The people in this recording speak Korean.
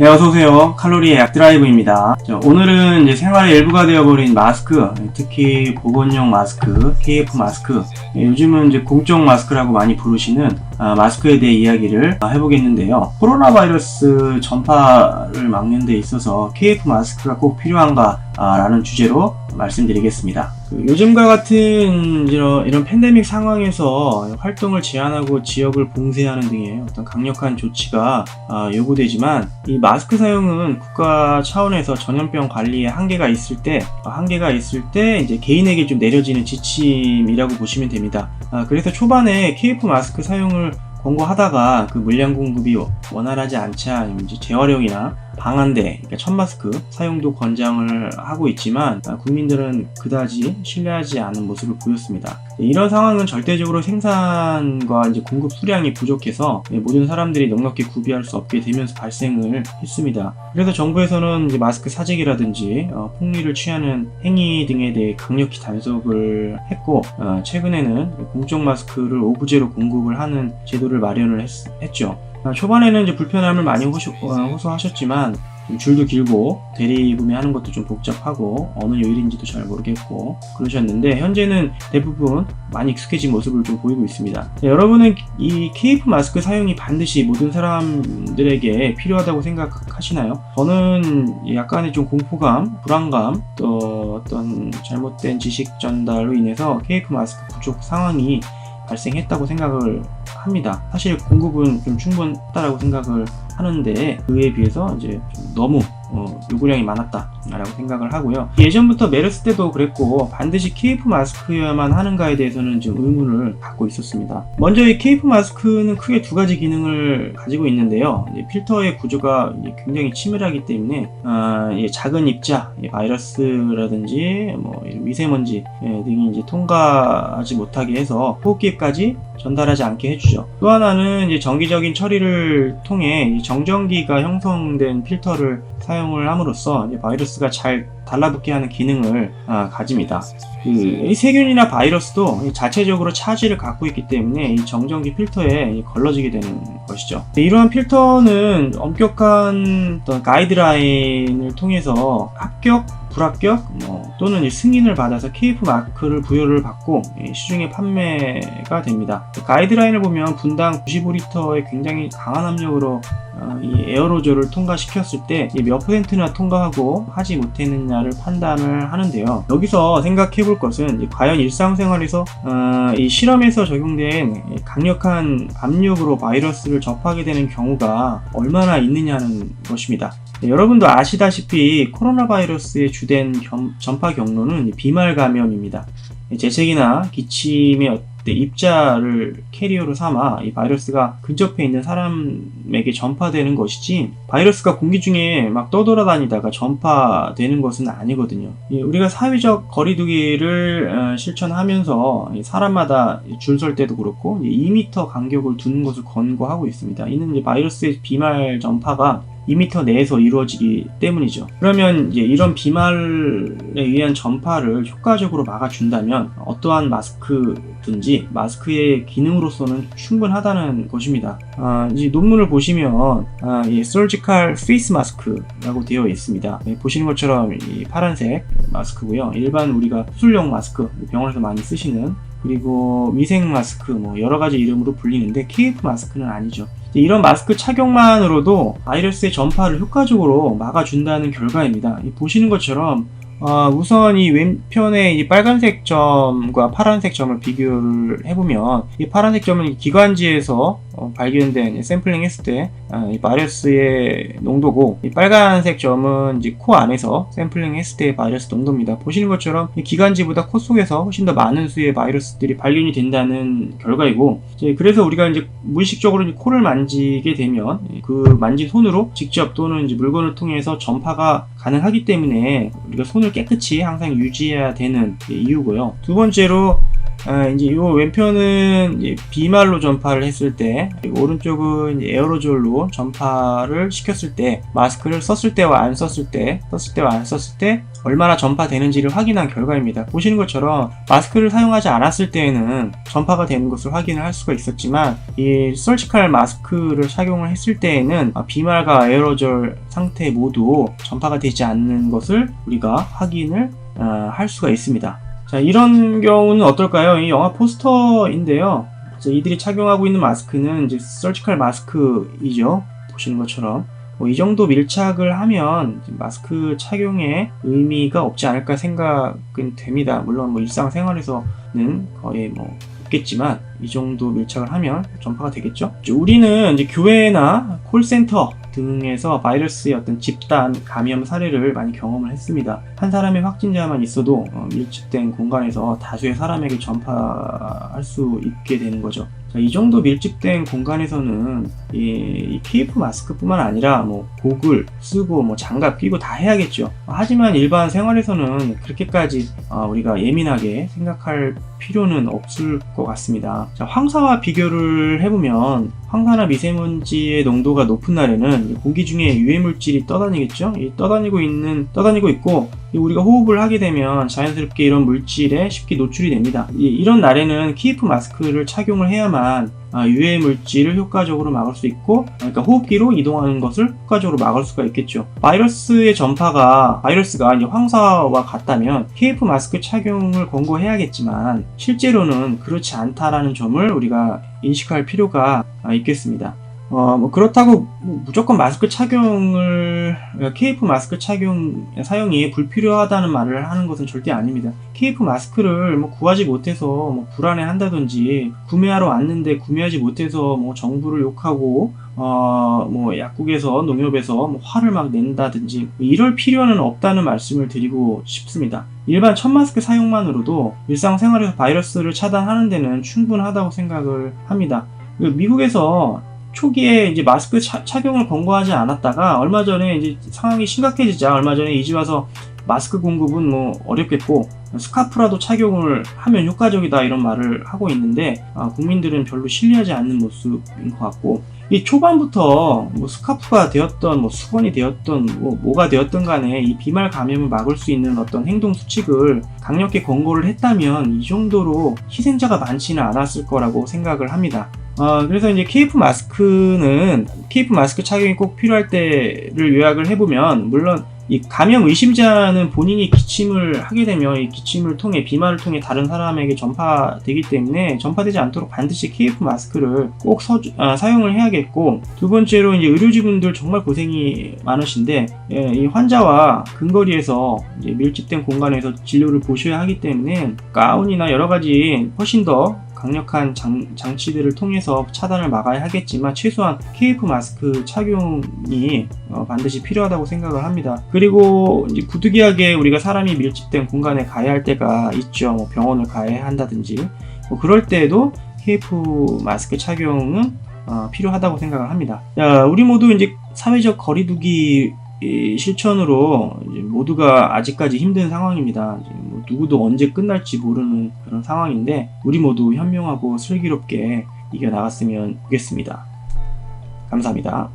네, 어서오세요. 칼로리의 약드라이브입니다. 오늘은 이제 생활의 일부가 되어버린 마스크, 특히 보건용 마스크, KF 마스크, 요즘은 이제 공적 마스크라고 많이 부르시는 마스크에 대해 이야기를 해보겠는데요. 코로나 바이러스 전파를 막는 데 있어서 KF 마스크가 꼭 필요한가? 라는 주제로 말씀드리겠습니다. 요즘과 같은 이런 팬데믹 상황에서 활동을 제한하고 지역을 봉쇄하는 등의 어떤 강력한 조치가 요구되지만, 이 마스크 사용은 국가 차원에서 전염병 관리에 한계가 있을 때 이제 개인에게 좀 내려지는 지침이라고 보시면 됩니다. 그래서 초반에 KF 마스크 사용을 권고하다가 그 물량 공급이 원활하지 않자 이제 재활용이나 방한대, 그러니까 천마스크 사용도 권장을 하고 있지만 국민들은 그다지 신뢰하지 않은 모습을 보였습니다. 이런 상황은 절대적으로 생산과 이제 공급 수량이 부족해서 모든 사람들이 넉넉히 구비할 수 없게 되면서 발생을 했습니다. 그래서 정부에서는 이제 마스크 사재기라든지 폭리를 취하는 행위 등에 대해 강력히 단속을 했고, 최근에는 공적 마스크를 오부제로 공급을 하는 제도를 마련을 했죠. 초반에는 이제 불편함을 많이 호소하셨지만 줄도 길고 대리 구매하는 것도 좀 복잡하고 어느 요일인지도 잘 모르겠고 그러셨는데, 현재는 대부분 많이 익숙해진 모습을 좀 보이고 있습니다. 여러분은 이 KF 마스크 사용이 반드시 모든 사람들에게 필요하다고 생각하시나요? 저는 약간의 좀 공포감, 불안감, 또 어떤 잘못된 지식 전달로 인해서 KF 마스크 부족 상황이 발생했다고 생각을 합니다. 사실 공급은 좀 충분하다고 생각을 하는데, 그에 비해서 이제 좀 너무 요구량이 많았다라고 생각을 하고요. 예전부터 메르스 때도 그랬고 반드시 KF 마스크여야만 하는가에 대해서는 좀 의문을 갖고 있었습니다. 먼저 이 KF 마스크는 크게 두 가지 기능을 가지고 있는데요. 필터의 구조가 굉장히 치밀하기 때문에 작은 입자, 바이러스라든지 미세먼지 등이 이제 통과하지 못하게 해서 호흡기까지 전달하지 않게 해주죠. 또 하나는 이제 정기적인 처리를 통해 정전기가 형성된 필터를 사용을 함으로써 이제 바이러스가 잘 달라붙게 하는 기능을 가집니다. 이 세균이나 바이러스도 자체적으로 차지를 갖고 있기 때문에 이 정전기 필터에 걸러지게 되는 것이죠. 이러한 필터는 엄격한 어떤 가이드라인을 통해서 합격, 불합격 또는 승인을 받아서 KF 마크를 부여를 받고 시중에 판매가 됩니다. 가이드라인을 보면 분당 95리터의 굉장히 강한 압력으로 이 에어로졸을 통과시켰을 때 몇 %나 통과하고 하지 못했느냐를 판단을 하는데요. 여기서 생각해 볼 것은 과연 일상생활에서 이 실험에서 적용된 강력한 압력으로 바이러스를 접하게 되는 경우가 얼마나 있느냐는 것입니다. 여러분도 아시다시피 코로나 바이러스의 주된 전파 경로는 비말 감염입니다. 재채기나 기침의 입자를 캐리어로 삼아 이 바이러스가 근접해 있는 사람에게 전파되는 것이지, 바이러스가 공기 중에 막 떠돌아다니다가 전파되는 것은 아니거든요. 우리가 사회적 거리두기를 실천하면서 사람마다 줄 설 때도 그렇고 2m 간격을 두는 것을 권고하고 있습니다. 이는 이제 바이러스의 비말 전파가 2m 내에서 이루어지기 때문이죠. 그러면 이제 이런 비말에 의한 전파를 효과적으로 막아준다면 어떠한 마스크든지 마스크의 기능으로서는 충분하다는 것입니다. 이 논문을 보시면 Surgical Face Mask라고 되어 있습니다. 보시는 것처럼 이 파란색 마스크고요. 일반 우리가 수술용 마스크, 병원에서 많이 쓰시는, 그리고 위생 마스크 여러 가지 이름으로 불리는데 KF 마스크는 아니죠. 이런 마스크 착용만으로도 바이러스의 전파를 효과적으로 막아준다는 결과입니다. 보시는 것처럼 우선 이 왼편의 이 빨간색 점과 파란색 점을 비교를 해보면, 이 파란색 점은 기관지에서 발견된 샘플링 했을 때 이 바이러스의 농도고, 이 빨간색 점은 이제 코 안에서 샘플링 했을 때의 바이러스 농도입니다. 보시는 것처럼 이 기관지보다 코 속에서 훨씬 더 많은 수의 바이러스들이 발견이 된다는 결과이고, 그래서 우리가 이제 무의식적으로 코를 만지게 되면 그 만진 손으로 직접 또는 이제 물건을 통해서 전파가 가능하기 때문에 우리가 손을 깨끗이 항상 유지해야 되는 이유고요. 두 번째로 이제 이 왼편은 이제 비말로 전파를 했을 때, 그리고 오른쪽은 이제 에어로졸로 전파를 시켰을 때, 마스크를 썼을 때와 안 썼을 때, 얼마나 전파되는지를 확인한 결과입니다. 보시는 것처럼 마스크를 사용하지 않았을 때에는 전파가 되는 것을 확인을 할 수가 있었지만, 이 서지컬 마스크를 착용을 했을 때에는 비말과 에어로졸 상태 모두 전파가 되지 않는 것을 우리가 확인을 할 수가 있습니다. 자, 이런 경우는 어떨까요? 이 영화 포스터인데요. 이들이 착용하고 있는 마스크는 이제 서지컬 마스크이죠. 보시는 것처럼. 이 정도 밀착을 하면 마스크 착용에 의미가 없지 않을까 생각은 됩니다. 물론 일상생활에서는 거의 없겠지만 이 정도 밀착을 하면 전파가 되겠죠. 우리는 이제 교회나 콜센터 등에서 바이러스의 어떤 집단 감염 사례를 많이 경험을 했습니다. 한 사람의 확진자만 있어도 밀집된 공간에서 다수의 사람에게 전파할 수 있게 되는 거죠. 자, 이 정도 밀집된 공간에서는 이 KF 마스크뿐만 아니라 고글 쓰고 장갑 끼고 다 해야겠죠. 하지만 일반 생활에서는 그렇게까지 우리가 예민하게 생각할 필요는 없을 것 같습니다. 자, 황사와 비교를 해보면 황사나 미세먼지의 농도가 높은 날에는 공기 중에 유해물질이 떠다니겠죠. 떠다니고 있고 우리가 호흡을 하게 되면 자연스럽게 이런 물질에 쉽게 노출이 됩니다. 이런 날에는 KF 마스크를 착용을 해야만 유해 물질을 효과적으로 막을 수 있고, 그러니까 호흡기로 이동하는 것을 효과적으로 막을 수가 있겠죠. 바이러스의 전파가 이제 황사와 같다면 KF 마스크 착용을 권고해야겠지만 실제로는 그렇지 않다라는 점을 우리가 인식할 필요가 있겠습니다. 그렇다고 무조건 마스크 KF 마스크 사용이 불필요하다는 말을 하는 것은 절대 아닙니다. KF 마스크를 구하지 못해서 불안해 한다든지, 구매하러 왔는데 구매하지 못해서 정부를 욕하고, 약국에서, 농협에서 화를 막 낸다든지, 이럴 필요는 없다는 말씀을 드리고 싶습니다. 일반 천마스크 사용만으로도 일상생활에서 바이러스를 차단하는 데는 충분하다고 생각을 합니다. 미국에서 초기에 이제 마스크 착용을 권고하지 않았다가 얼마 전에 이제 상황이 심각해지자 얼마 전에 이제 와서 마스크 공급은 어렵겠고 스카프라도 착용을 하면 효과적이다 이런 말을 하고 있는데 국민들은 별로 신뢰하지 않는 모습인 것 같고, 이 초반부터 스카프가 되었던 수건이 되었던 뭐가 되었던 간에 이 비말 감염을 막을 수 있는 어떤 행동 수칙을 강력히 권고를 했다면 이 정도로 희생자가 많지는 않았을 거라고 생각을 합니다. 그래서 이제 KF 마스크 착용이 꼭 필요할 때를 요약을 해보면, 물론 이 감염 의심자는 본인이 기침을 하게 되면 이 기침을 통해 비말을 통해 다른 사람에게 전파되기 때문에 전파되지 않도록 반드시 KF 마스크를 꼭 사용을 해야겠고, 두 번째로 이제 의료진분들 정말 고생이 많으신데 이 환자와 근거리에서 이제 밀집된 공간에서 진료를 보셔야 하기 때문에 가운이나 여러 가지 훨씬 더 강력한 장치들을 통해서 차단을 막아야 하겠지만 최소한 KF 마스크 착용이 반드시 필요하다고 생각을 합니다. 그리고 이제 부득이하게 우리가 사람이 밀집된 공간에 가야 할 때가 있죠. 병원을 가야 한다든지 그럴 때에도 KF 마스크 착용은 필요하다고 생각을 합니다. 우리 모두 이제 사회적 거리두기 실천으로 이제 모두가 아직까지 힘든 상황입니다. 이제 누구도 언제 끝날지 모르는 그런 상황인데 우리 모두 현명하고 슬기롭게 이겨나갔으면 좋겠습니다. 감사합니다.